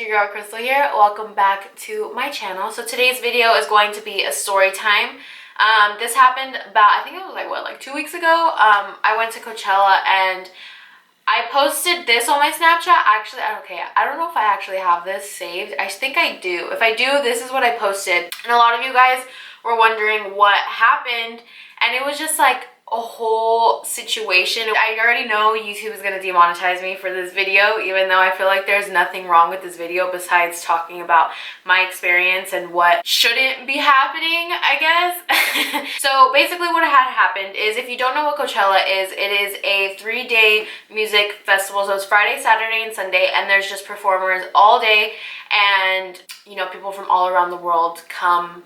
your girl Crystal here. Welcome back to my channel. So today's video is going to be a story time. This happened about, I think it was like 2 weeks ago. I went to Coachella and I posted this on my Snapchat. Actually, I don't know if I actually have this saved. I think I do. If I do, this is what I posted. And a lot of you guys were wondering what happened. And it was just like a whole situation. I already know YouTube is going to demonetize me for this video, even though I feel like there's nothing wrong with this video besides talking about my experience and what shouldn't be happening, I guess. So basically what had happened is, if you don't know what Coachella is, it is a 3-day music festival. So it's Friday, Saturday, and Sunday, and there's just performers all day, and you know, people from all around the world come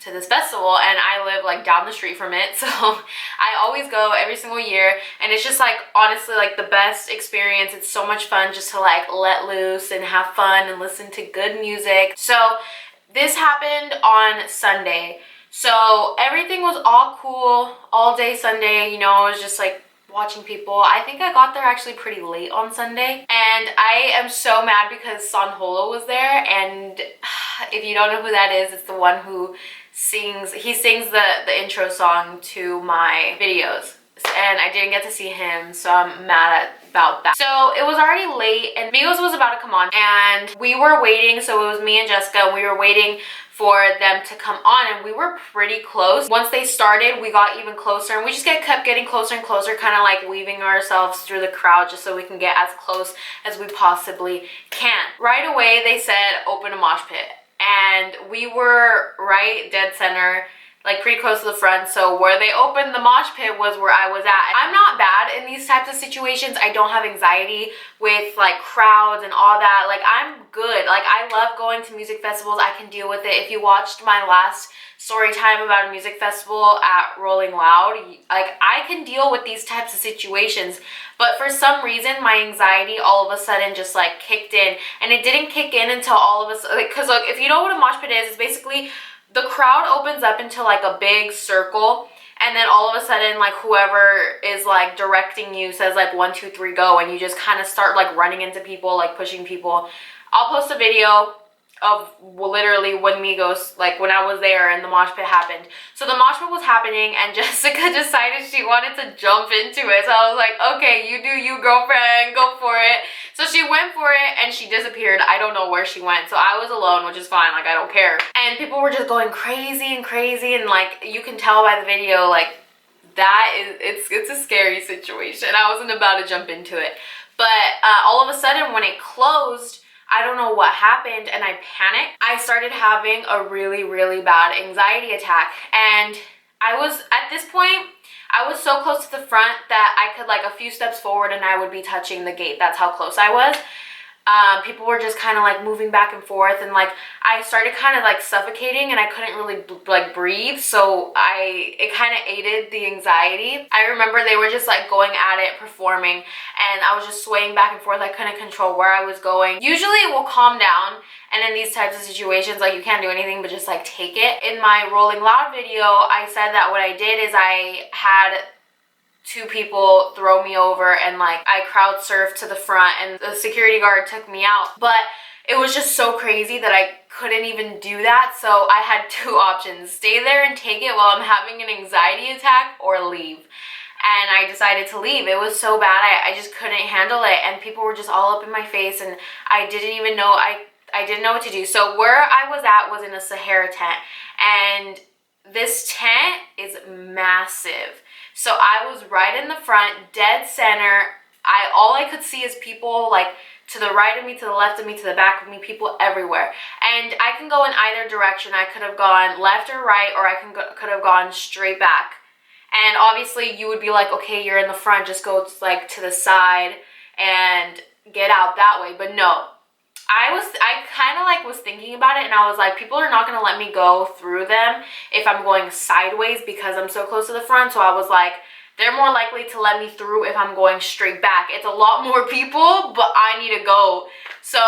to this festival, and I live like down the street from it, so I always go every single year, and it's just like honestly like the best experience. It's so much fun just to like let loose and have fun and listen to good music. So this happened on Sunday, so everything was all cool all day Sunday. You know, I was just like watching people. I think I got there actually pretty late on Sunday, and I am so mad because Sanholo was there, and if you don't know who that is, it's the one who sings the intro song to my videos, and I didn't get to see him, so I'm mad about that. So it was already late and Migos was about to come on, and we were waiting. So it was me and Jessica, and we were waiting for them to come on, and we were pretty close. Once they started, we got even closer, and we just kept getting closer and closer, kind of like weaving ourselves through the crowd just so we can get as close as we possibly can. Right away they said open a mosh pit, and we were right dead center, like pretty close to the front. So where they opened the mosh pit was where I was at. I'm not bad in these types of situations. I don't have anxiety with like crowds and all that. Like, I'm good. Like, I love going to music festivals. I can deal with it. If you watched my last story time about a music festival at Rolling Loud, like, I can deal with these types of situations. But for some reason, my anxiety all of a sudden just like kicked in, and it didn't kick in until all of us, like, because like, if you know what a mosh pit is, it's basically the crowd opens up into like a big circle, and then all of a sudden like whoever is like directing you says like 1, 2, 3 go, and you just kind of start like running into people, like pushing people. I'll post a video of literally when Migos, like when I was there and the mosh pit happened. So the mosh pit was happening, and Jessica decided she wanted to jump into it. So I was like, okay, you do you, girlfriend, go for it. So she went for it and she disappeared. I don't know where she went. So I was alone, which is fine, like I don't care. And people were just going crazy and crazy, and like you can tell by the video, like that is, it's a scary situation. I wasn't about to jump into it. But all of a sudden when it closed, I don't know what happened, and I panicked. I started having a really, really bad anxiety attack, and I was, at this point, I was so close to the front that I could like a few steps forward and I would be touching the gate. That's how close I was. People were just kind of like moving back and forth, and like I started kind of like suffocating, and I couldn't really like breathe, so it kind of aided the anxiety. I remember they were just like going at it, performing, and I was just swaying back and forth. I couldn't control where I was going. Usually it will calm down, and in these types of situations, like, you can't do anything but just like take it. In my Rolling Loud video, I said that what I did is I had 2 people throw me over, and like I crowd surfed to the front, and the security guard took me out. But it was just so crazy that I couldn't even do that. So I had 2 options: stay there and take it while I'm having an anxiety attack, or leave. And I decided to leave. It was so bad, I just couldn't handle it, and people were just all up in my face, and I didn't even know, I didn't know what to do. So where I was at was in a Sahara tent, and this tent is massive. So I was right in the front, dead center. All I could see is people like to the right of me, to the left of me, to the back of me, people everywhere. And I can go in either direction. I could have gone left or right, or I could have gone straight back. And obviously you would be like, okay, you're in the front, just go like to the side and get out that way. But no, I kind of like was thinking about it, and I was like, people are not going to let me go through them if I'm going sideways because I'm so close to the front. So I was like, they're more likely to let me through if I'm going straight back. It's a lot more people, but I need to go. So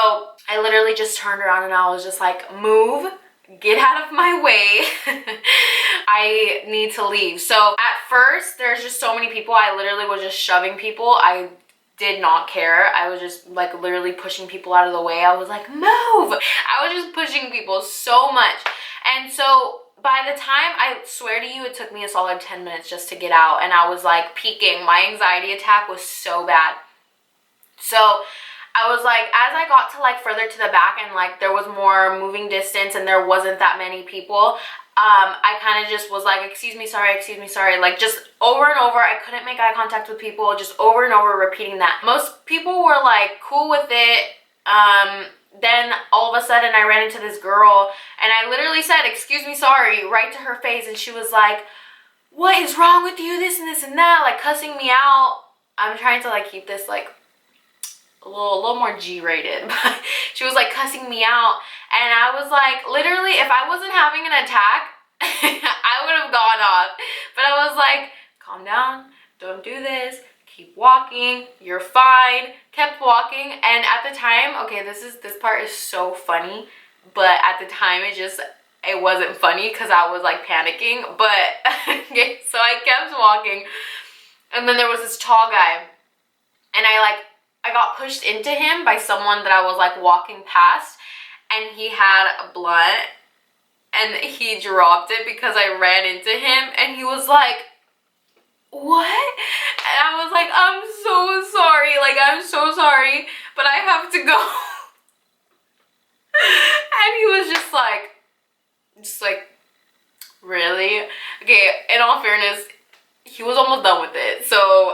I literally just turned around and I was just like, move, get out of my way. I need to leave. So at first, there's just so many people. I literally was just shoving people. I did not care. I was just like literally pushing people out of the way. I was like, move! I was just pushing people so much. And so by the time, I swear to you, it took me a solid 10 minutes just to get out, and I was like peaking. My anxiety attack was so bad. So I was like, as I got to like further to the back and like there was more moving distance and there wasn't that many people, I kind of just was like, excuse me, sorry, like just over and over. I couldn't make eye contact with people, just over and over repeating that. Most people were like cool with it. Then all of a sudden I ran into this girl and I literally said, excuse me, sorry, right to her face, and she was like, what is wrong with you, this and that, like cussing me out. I'm trying to like keep this like a little more G-rated, but she was like cussing me out, and I was like, literally, if I wasn't having an attack, I would have gone off. But I was like, calm down, don't do this, keep walking, you're fine. Kept walking, and at the time, okay, this part is so funny, but at the time it wasn't funny because I was like panicking. But okay, so I kept walking, and then there was this tall guy, and I got pushed into him by someone that I was like walking past, and he had a blunt, and he dropped it because I ran into him, and he was like, what? And I was like, I'm so sorry, like I'm so sorry, but I have to go. And he was just like, really? Okay, in all fairness, he was almost done with it, so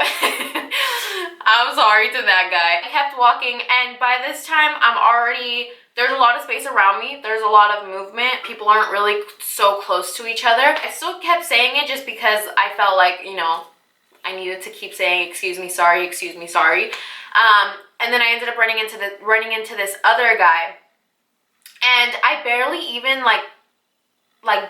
I'm sorry to that guy. I kept walking, and by this time there's a lot of space around me, there's a lot of movement, people aren't really so close to each other. I still kept saying it just because I felt like, you know, I needed to keep saying excuse me, sorry. And then I ended up running into this other guy, and I barely even like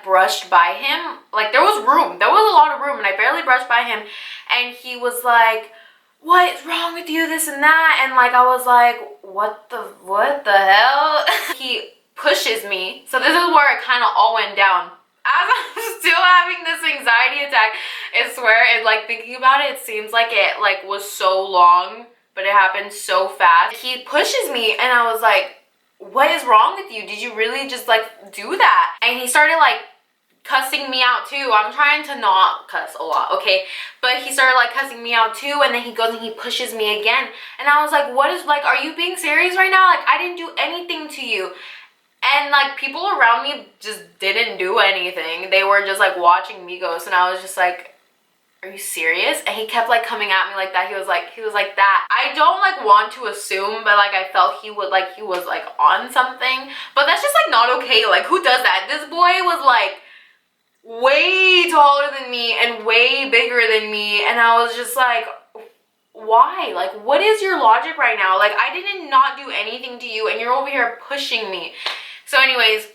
brushed by him. Like there was a lot of room, and I barely brushed by him, and he was like, what is wrong with you, this and that, and like I was like, what the hell? He pushes me, so this is where it kind of all went down. As I'm still having this anxiety attack, I swear, and like thinking about it, it seems like it like was so long, but it happened so fast. He pushes me, and I was like, what is wrong with you? Did you really just like do that? And he started like cussing me out too. I'm trying to not cuss a lot, okay? But he started like cussing me out too, and then he goes and he pushes me again. And I was like, what is, like, are you being serious right now? Like, I didn't do anything to you. And like people around me just didn't do anything. They were just like watching me ghost, and I was just like, are you serious? And he kept like coming at me like that. He was like that. I don't like want to assume, but like I felt he was like on something. But that's just like not okay. Like who does that? This boy was like way taller than me and way bigger than me, and I was just like, why? Like, what is your logic right now? Like, I did not do anything to you, and you're over here pushing me. So anyways,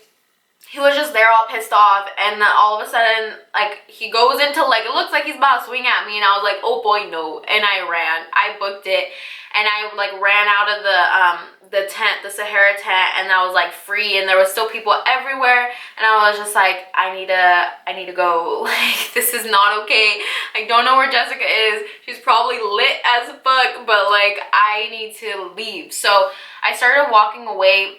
he was just there all pissed off, and then all of a sudden, like, he goes into, like, it looks like he's about to swing at me, and I was like, oh boy, no. And I ran. I booked it, and I, like, ran out of the tent, the Sahara tent, and I was, like, free, and there was still people everywhere, and I was just like, I need to go. Like, this is not okay. I don't know where Jessica is. She's probably lit as fuck, but, like, I need to leave. So I started walking away,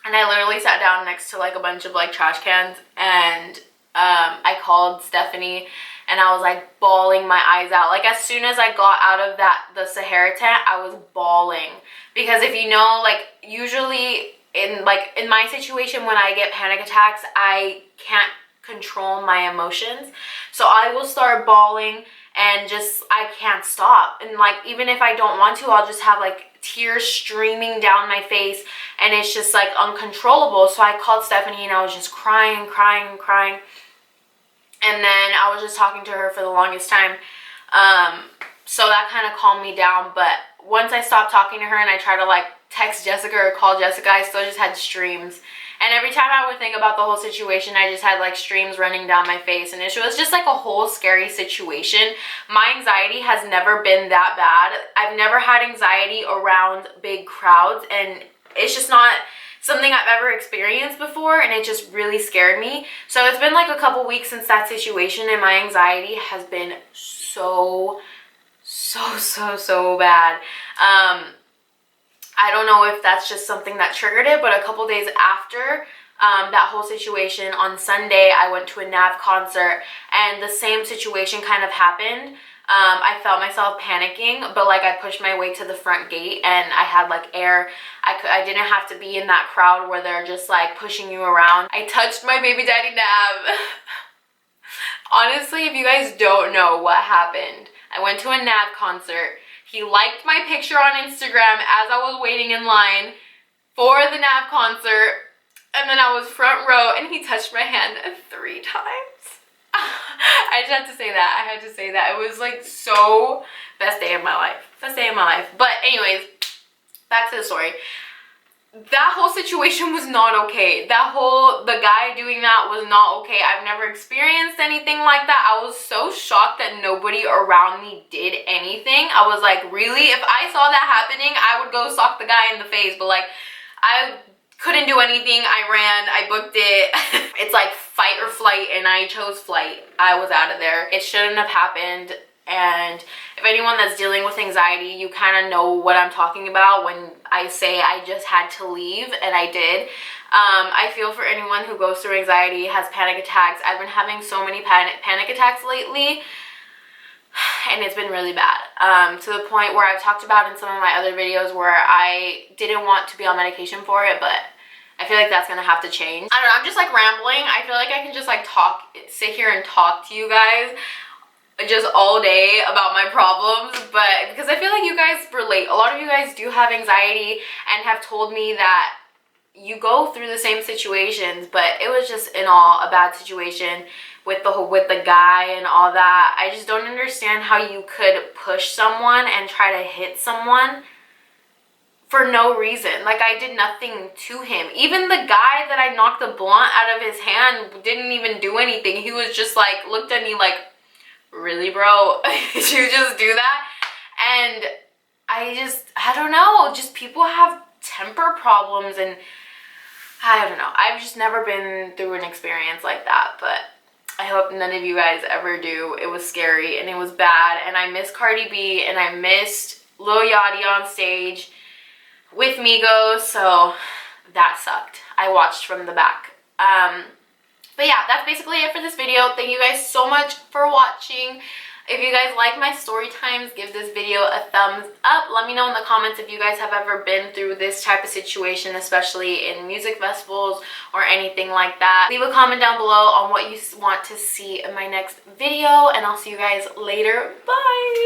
and I literally sat down next to like a bunch of like trash cans, and I called Stephanie, and I was like bawling my eyes out. Like as soon as I got out of the Sahara tent, I was bawling, because if you know, like usually in my situation when I get panic attacks, I can't control my emotions, so I will start bawling and just I can't stop. And like even if I don't want to, I'll just have like tears streaming down my face, and it's just like uncontrollable. So I called Stephanie, and I was just crying, and then I was just talking to her for the longest time. So that kind of calmed me down. But once I stopped talking to her and I tried to like text Jessica or call Jessica, I still just had streams. And every time I would think about the whole situation, I just had like streams running down my face, and it was just like a whole scary situation. My anxiety has never been that bad. I've never had anxiety around big crowds, and it's just not something I've ever experienced before, and it just really scared me. So it's been like a couple weeks since that situation, and my anxiety has been so so bad. I don't know if that's just something that triggered it, but a couple days after that whole situation, on Sunday I went to a Nav concert and the same situation kind of happened. I felt myself panicking, but like I pushed my way to the front gate and I had like air. I didn't have to be in that crowd where they're just like pushing you around. I touched my baby daddy Nav. Honestly, if you guys don't know what happened, I went to a Nav concert. He liked my picture on Instagram as I was waiting in line for the Nav concert, and then I was front row and he touched my hand 3 times. I just had to say that. I had to say that. It was like so best day of my life. Best day of my life. But anyways, back to the story. That whole situation was not okay. The guy doing that was not okay. I've never experienced anything like that. I was so shocked that nobody around me did anything. I was like, really? If I saw that happening, I would go sock the guy in the face. But like, I couldn't do anything. I ran, I booked it. It's like fight or flight, and I chose flight. I was out of there. It shouldn't have happened. And if anyone that's dealing with anxiety, you kind of know what I'm talking about when I say I just had to leave, and I did. I feel for anyone who goes through anxiety, has panic attacks. I've been having so many panic attacks lately, and it's been really bad, to the point where I've talked about in some of my other videos where I didn't want to be on medication for it, but I feel like that's gonna have to change. I don't know, I'm just like rambling. I feel like I can just like sit here and talk to you guys just all day about my problems, but because I feel like you guys relate. A lot of you guys do have anxiety and have told me that you go through the same situations, but it was just in all a bad situation with the guy and all that. I just don't understand how you could push someone and try to hit someone for no reason. Like, I did nothing to him. Even the guy that I knocked the blunt out of his hand didn't even do anything. He was just like, looked at me like, really, bro? Did you just do that? And I don't know, just people have temper problems, and I don't know. I've just never been through an experience like that, but I hope none of you guys ever do. It was scary and it was bad, and I missed Cardi B and I missed Lil Yachty on stage with Migos, so that sucked. I watched from the back. But yeah, that's basically it for this video. Thank you guys so much for watching. If you guys like my story times, give this video a thumbs up. Let me know in the comments if you guys have ever been through this type of situation, especially in music festivals or anything like that. Leave a comment down below on what you want to see in my next video, and I'll see you guys later. Bye!